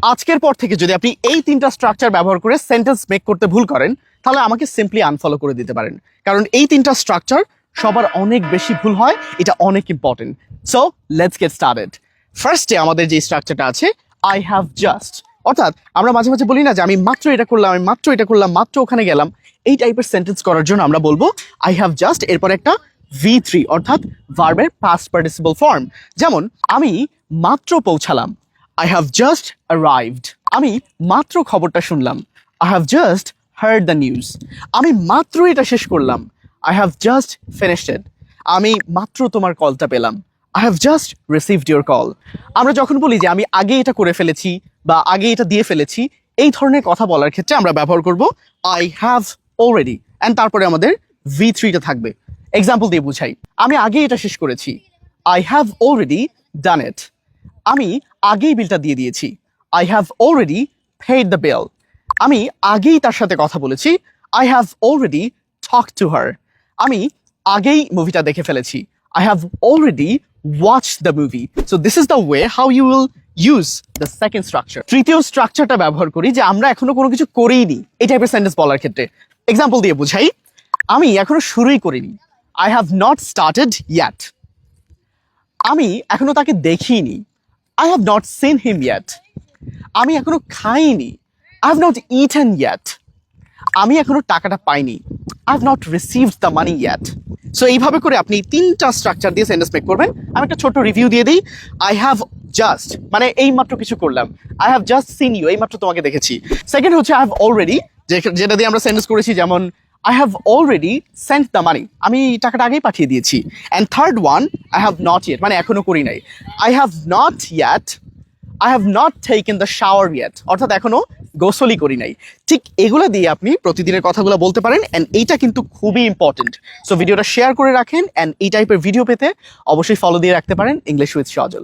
আজকের পর থেকে যদি আপনি এই তিনটা স্ট্রাকচার ব্যবহার করে সেন্টেন্স মেক করতে ভুল করেন তাহলে আমাকে সিম্পলি আনফলো করে দিতে পারেন, কারণ এই তিনটা স্ট্রাকচার সবার অনেক বেশি ভুল হয়, এটা অনেক important. So let's get started. ফার্স্টে আমাদের যে স্ট্রাকচারটা আছে আই হ্যাভ জাস্ট, অর্থাৎ আমরা মাঝে মাঝে বলি না যে আমি মাত্র এটা করলাম, আমি মাত্র এটা করলাম, মাত্র ওখানে গেলাম। এই টাইপের সেন্টেন্স করার জন্য আমরা বলবো আই হ্যাভ জাস্ট, এরপর একটা V3 অর্থাৎ ভার্বের পাস্ট পার্টিসিপল ফর্ম। যেমন আমি মাত্র পৌঁছালাম, I have just arrived. আমি মাত্র খবরটা শুনলাম, I have just heard the news. আমি মাত্র এটা শেষ করলাম, I have just finished it. আমি মাত্র তোমার কলটা পেলাম, I have just received your call. আমরা যখন বলি যে আমি আগে এটা করে ফেলেছি বা আগে এটা দিয়ে ফেলেছি, এই ধরনের কথা বলার ক্ষেত্রে আমরা ব্যবহার করব I have already and তারপরে আমাদের V3টা থাকবে। এক্সাম্পল দিয়ে বুঝাই, আমি আগে এটা শেষ করেছি, I have already done it. আমি আগেই বিলটা দিয়ে দিয়েছি, I have already paid the bill. আমি আগেই তার সাথে কথা বলেছি, I have already talked to her. আমি আগেই মুভিটা দেখে ফেলেছি, I have already watched the movie. So this is the way how you will use the second structure. তৃতীয় স্ট্রাকচারটা ব্যবহার করি যে আমরা এখনো কোনো কিছু করিনি এই টাইপের সেন্টেন্স বলার ক্ষেত্রে। এক্সাম্পল দিয়ে বুঝাই, আমি এখনো শুরুই করিনি, I have not started yet. আমি এখনো তাকে দেখিনি, I have not seen him yet. আমি এখনো খাইনি, I have not eaten yet. আমি এখনো টাকাটা পাইনি, I have not received the money yet. So এইভাবে করে আপনি তিনটা স্ট্রাকচার দিয়ে সেন্টেন্স মেক করবেন। আমি একটা ছোট রিভিউ দিয়ে দিই। I have just মানে এই মাত্র কিছু করলাম, I have just seen you, এই মাত্র তোমাকে দেখেছি। সেকেন্ড হচ্ছে I have already, যেটা দিয়ে আমরা সেন্টেন্স করেছি, যেমন I have already sent the money, আমি টাকাটা আগেই পাঠিয়ে দিয়েছি। And third one I have not yet, মানে এখনো করি নাই, I have not yet, I have not taken the shower yet, অর্থাৎ এখনো গোসলই করি নাই। ঠিক এগুলো দিয়ে আপনি প্রতিদিনের কথাগুলো বলতে পারেন, অ্যান্ড এইটা কিন্তু খুবই ইম্পর্টেন্ট। সো ভিডিওটা শেয়ার করে রাখেন, অ্যান্ড এই টাইপের ভিডিও পেতে অবশ্যই ফলো দিয়ে রাখতে পারেন ইংলিশ উইথ সজল।